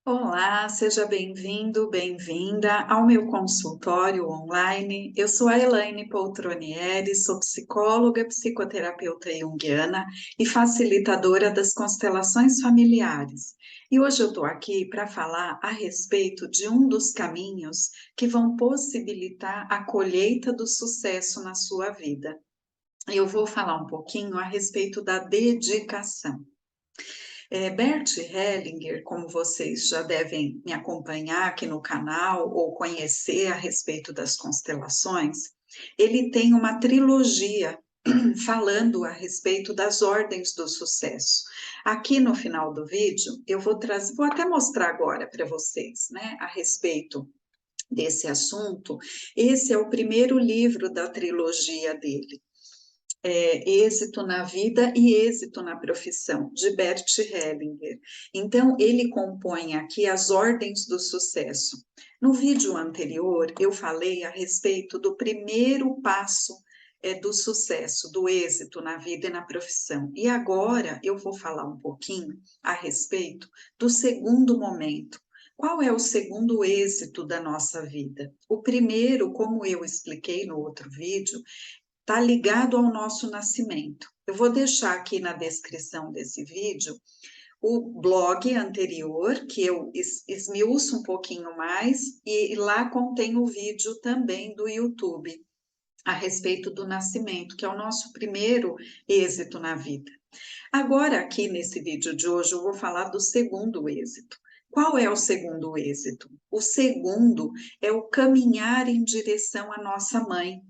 Olá, seja bem-vindo, bem-vinda ao meu consultório online. Eu sou a Elaine Poltronieri, sou psicóloga, psicoterapeuta junguiana e facilitadora das constelações familiares. E hoje eu estou aqui para falar a respeito de um dos caminhos que vão possibilitar a colheita do sucesso na sua vida. Eu vou falar um pouquinho a respeito da dedicação. Bert Hellinger, como vocês já devem me acompanhar aqui no canal ou conhecer a respeito das constelações, ele tem uma trilogia falando a respeito das ordens do sucesso. Aqui no final do vídeo, eu vou trazer, vou até mostrar agora para vocês, né, a respeito desse assunto. Esse é o primeiro livro da trilogia dele. Êxito na vida e êxito na profissão, de Bert Hellinger. Então, ele compõe aqui as ordens do sucesso. No vídeo anterior, eu falei a respeito do primeiro passo do sucesso, do êxito na vida e na profissão. E agora eu vou falar um pouquinho a respeito do segundo momento. Qual é o segundo êxito da nossa vida? O primeiro, como eu expliquei no outro vídeo, está ligado ao nosso nascimento. Eu vou deixar aqui na descrição desse vídeo o blog anterior, que eu esmiuço um pouquinho mais, e lá contém o vídeo também do YouTube, a respeito do nascimento, que é o nosso primeiro êxito na vida. Agora, aqui nesse vídeo de hoje, eu vou falar do segundo êxito. Qual é o segundo êxito? O segundo é o caminhar em direção à nossa mãe.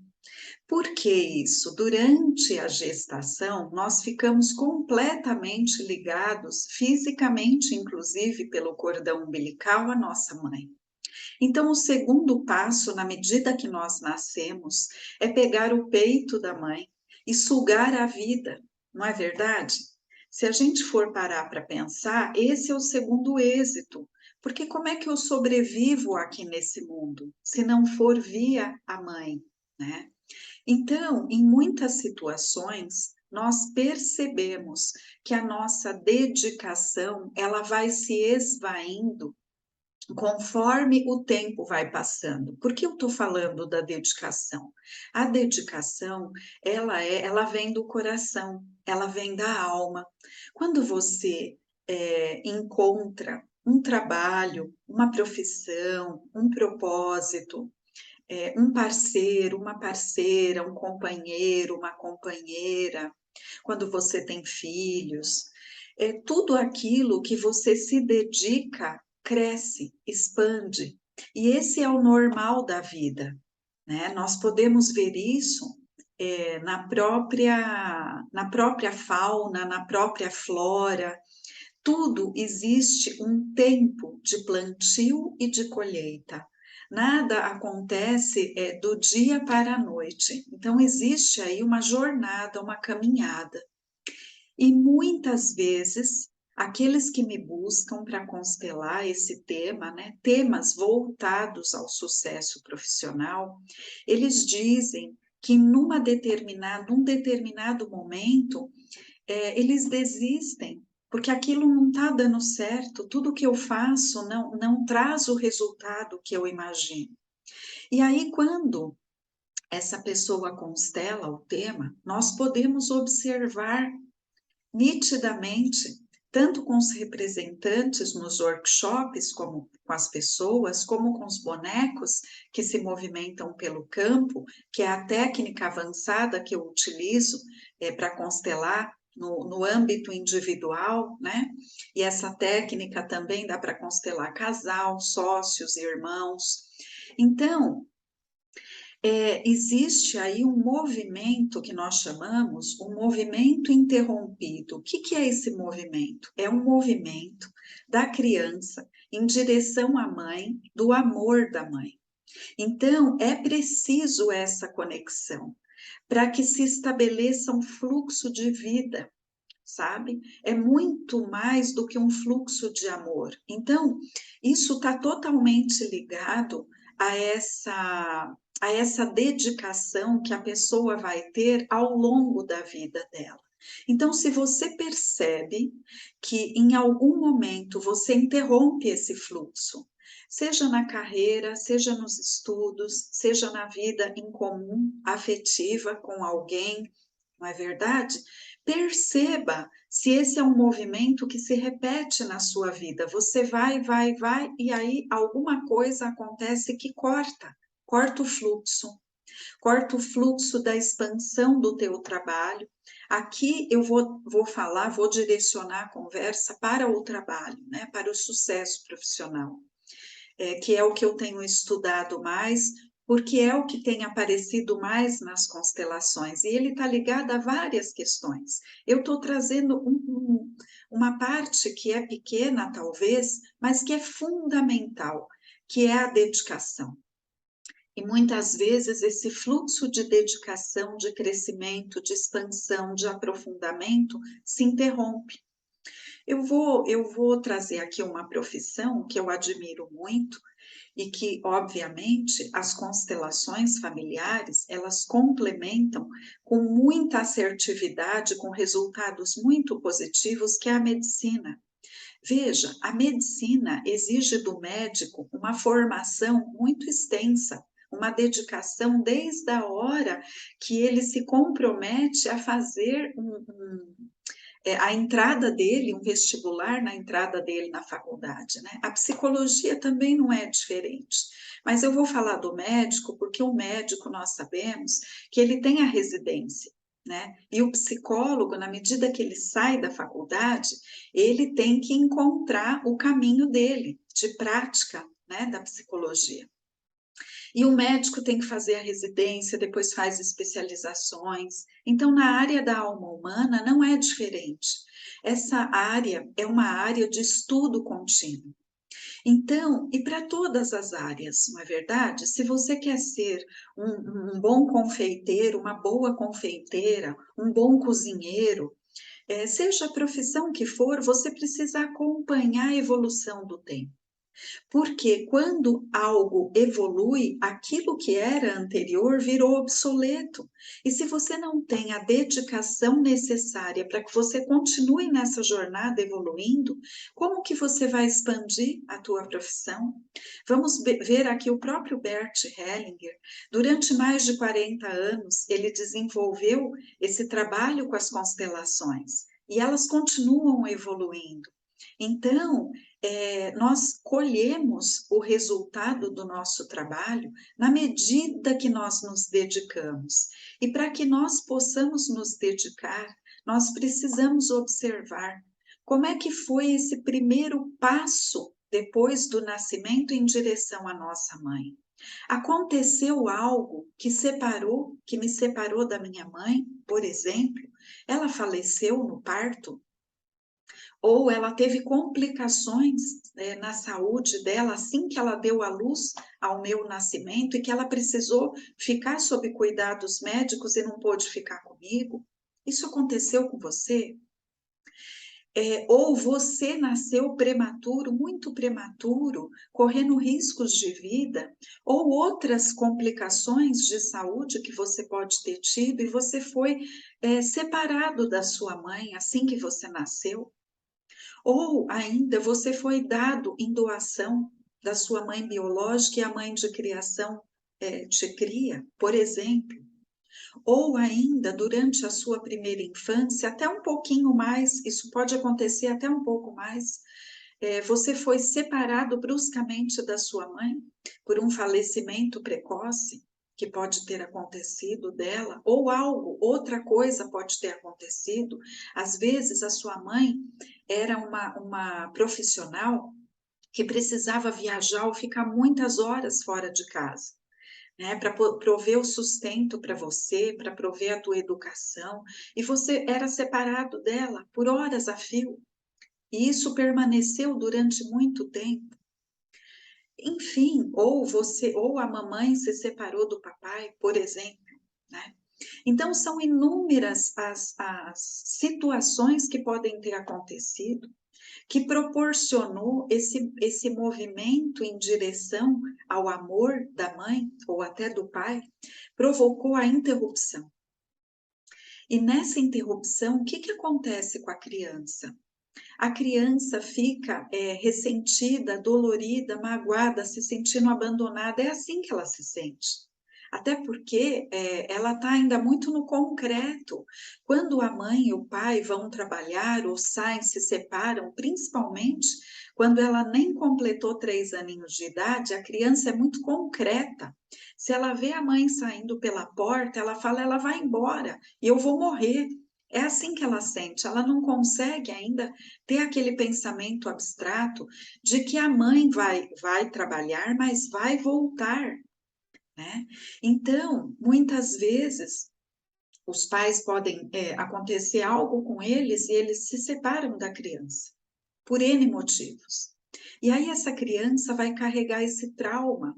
Por que isso? Durante a gestação, nós ficamos completamente ligados, fisicamente, inclusive, pelo cordão umbilical, à nossa mãe. Então, o segundo passo, na medida que nós nascemos, é pegar o peito da mãe e sugar a vida, não é verdade? Se a gente for parar para pensar, esse é o segundo êxito. Porque como é que eu sobrevivo aqui nesse mundo, se não for via a mãe, né? Então, em muitas situações, nós percebemos que a nossa dedicação, ela vai se esvaindo conforme o tempo vai passando. Por que eu estou falando da dedicação? A dedicação, ela vem do coração, ela vem da alma. Quando você encontra um trabalho, uma profissão, um propósito, um parceiro, uma parceira, um companheiro, uma companheira, quando você tem filhos, tudo aquilo que você se dedica cresce, expande. E esse é o normal da vida, né? Nós podemos ver isso na própria fauna, na própria flora. Tudo existe um tempo de plantio e de colheita. Nada acontece do dia para a noite. Então, existe aí uma jornada, uma caminhada. E muitas vezes, aqueles que me buscam para constelar esse tema, né, temas voltados ao sucesso profissional, eles dizem que num determinado momento, eles desistem, porque aquilo não está dando certo, tudo que eu faço não traz o resultado que eu imagino. E aí, quando essa pessoa constela o tema, nós podemos observar nitidamente, tanto com os representantes nos workshops, como com as pessoas, como com os bonecos que se movimentam pelo campo, que é a técnica avançada que eu utilizo para constelar no âmbito individual, né? E essa técnica também dá para constelar casal, sócios, irmãos. Então, existe aí um movimento que nós chamamos um movimento interrompido. O que é esse movimento? É um movimento da criança em direção à mãe, do amor da mãe. Então, é preciso essa conexão para que se estabeleça um fluxo de vida, sabe? É muito mais do que um fluxo de amor. Então, isso está totalmente ligado a essa dedicação que a pessoa vai ter ao longo da vida dela. Então, se você percebe que em algum momento você interrompe esse fluxo, seja na carreira, seja nos estudos, seja na vida em comum, afetiva com alguém, não é verdade? Perceba se esse é um movimento que se repete na sua vida. Você vai, vai, vai, e aí alguma coisa acontece que corta o fluxo. Corta o fluxo da expansão do teu trabalho. Aqui eu vou falar, vou direcionar a conversa para o trabalho, né, para o sucesso profissional, que é o que eu tenho estudado mais, porque é o que tem aparecido mais nas constelações, e ele está ligado a várias questões. Eu estou trazendo uma parte que é pequena, talvez, mas que é fundamental, que é a dedicação. E muitas vezes esse fluxo de dedicação, de crescimento, de expansão, de aprofundamento se interrompe. Eu vou trazer aqui uma profissão que eu admiro muito e que, obviamente, as constelações familiares, elas complementam com muita assertividade, com resultados muito positivos, que é a medicina. Veja, a medicina exige do médico uma formação muito extensa, uma dedicação desde a hora que ele se compromete a fazer a entrada dele, um vestibular na entrada dele na faculdade, né? A psicologia também não é diferente. Mas eu vou falar do médico, porque o médico, nós sabemos que ele tem a residência, né? E o psicólogo, na medida que ele sai da faculdade, ele tem que encontrar o caminho dele, de prática, né, da psicologia. E o médico tem que fazer a residência, depois faz especializações. Então, na área da alma humana não é diferente. Essa área é uma área de estudo contínuo. Então, e para todas as áreas, não é verdade? Se você quer ser um bom confeiteiro, uma boa confeiteira, um bom cozinheiro, seja a profissão que for, você precisa acompanhar a evolução do tempo. Porque quando algo evolui, aquilo que era anterior virou obsoleto. E se você não tem a dedicação necessária para que você continue nessa jornada evoluindo, como que você vai expandir a tua profissão? Vamos ver aqui o próprio Bert Hellinger. Durante mais de 40 anos, ele desenvolveu esse trabalho com as constelações. E elas continuam evoluindo. Então, nós colhemos o resultado do nosso trabalho na medida que nós nos dedicamos. E para que nós possamos nos dedicar, nós precisamos observar como é que foi esse primeiro passo depois do nascimento em direção à nossa mãe. Aconteceu algo que me separou da minha mãe, por exemplo? Ela faleceu no parto? Ou ela teve complicações na saúde dela assim que ela deu à luz ao meu nascimento e que ela precisou ficar sob cuidados médicos e não pôde ficar comigo? Isso aconteceu com você? Ou você nasceu prematuro, muito prematuro, correndo riscos de vida, ou outras complicações de saúde que você pode ter tido e você foi separado da sua mãe assim que você nasceu? Ou ainda você foi dado em doação da sua mãe biológica e a mãe de criação te cria, por exemplo. Ou ainda durante a sua primeira infância, até um pouquinho mais, isso pode acontecer até um pouco mais, você foi separado bruscamente da sua mãe por um falecimento precoce que pode ter acontecido dela, ou algo, outra coisa pode ter acontecido. Às vezes a sua mãe era uma profissional que precisava viajar ou ficar muitas horas fora de casa, né, para prover o sustento para você, para prover a tua educação, e você era separado dela por horas a fio, e isso permaneceu durante muito tempo. Enfim, ou a mamãe se separou do papai, por exemplo, né? Então, são inúmeras as situações que podem ter acontecido que proporcionou esse movimento em direção ao amor da mãe ou até do pai, provocou a interrupção. E nessa interrupção, o que que acontece com a criança? A criança fica ressentida, dolorida, magoada, se sentindo abandonada. É assim que ela se sente. Até porque ela está ainda muito no concreto. Quando a mãe e o pai vão trabalhar ou saem, se separam, principalmente quando ela nem completou 3 aninhos de idade, a criança é muito concreta. Se ela vê a mãe saindo pela porta, ela fala, ela vai embora e eu vou morrer. É assim que ela sente, ela não consegue ainda ter aquele pensamento abstrato de que a mãe vai trabalhar, mas vai voltar, né? Então, muitas vezes, os pais podem acontecer algo com eles e eles se separam da criança, por N motivos. E aí essa criança vai carregar esse trauma.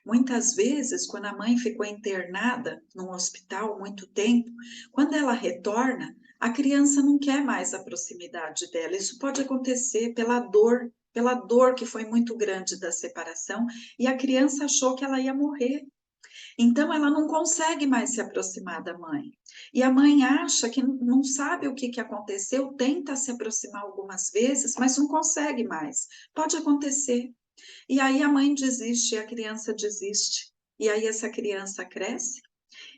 Muitas vezes, quando a mãe ficou internada num hospital muito tempo, quando ela retorna, a criança não quer mais a proximidade dela. Isso pode acontecer pela dor que foi muito grande da separação, e a criança achou que ela ia morrer. Então, ela não consegue mais se aproximar da mãe. E a mãe acha que não sabe o que que aconteceu, tenta se aproximar algumas vezes, mas não consegue mais. Pode acontecer. E aí a mãe desiste, a criança desiste. E aí essa criança cresce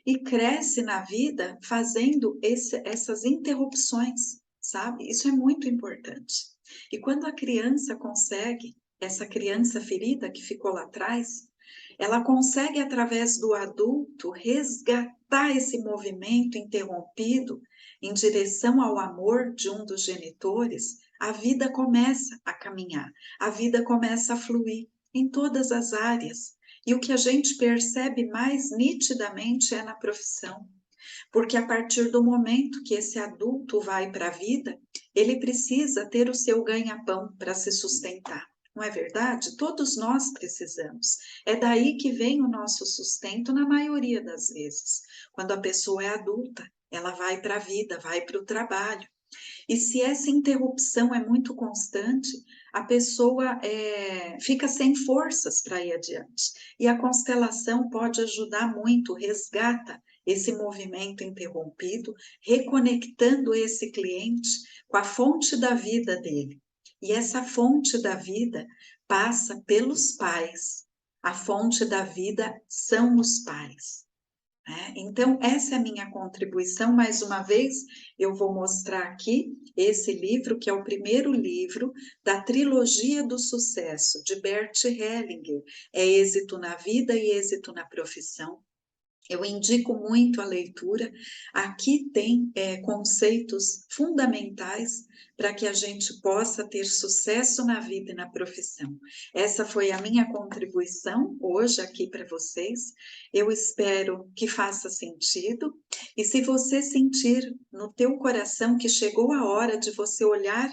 e cresce na vida fazendo essas interrupções, sabe? Isso é muito importante. E quando a criança consegue, essa criança ferida que ficou lá atrás, ela consegue, através do adulto, resgatar esse movimento interrompido em direção ao amor de um dos genitores, a vida começa a caminhar, a vida começa a fluir em todas as áreas. E o que a gente percebe mais nitidamente é na profissão. Porque a partir do momento que esse adulto vai para a vida, ele precisa ter o seu ganha-pão para se sustentar. Não é verdade? Todos nós precisamos. É daí que vem o nosso sustento na maioria das vezes. Quando a pessoa é adulta, ela vai para a vida, vai para o trabalho. E se essa interrupção é muito constante, a pessoa fica sem forças para ir adiante. E a constelação pode ajudar muito, resgata esse movimento interrompido, reconectando esse cliente com a fonte da vida dele. E essa fonte da vida passa pelos pais. A fonte da vida são os pais. Então, essa é a minha contribuição. Mais uma vez, eu vou mostrar aqui esse livro, que é o primeiro livro da trilogia do sucesso, de Bert Hellinger. É Êxito na Vida e Êxito na Profissão. Eu indico muito a leitura. Aqui tem conceitos fundamentais para que a gente possa ter sucesso na vida e na profissão. Essa foi a minha contribuição hoje aqui para vocês. Eu espero que faça sentido. E se você sentir no teu coração que chegou a hora de você olhar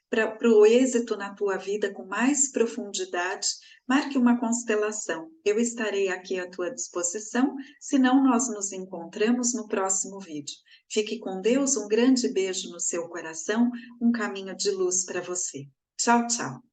para o êxito na tua vida com mais profundidade, marque uma constelação. Eu estarei aqui à tua disposição, senão nós nos encontramos no próximo vídeo. Fique com Deus, um grande beijo no seu coração, um caminho de luz para você. Tchau, tchau.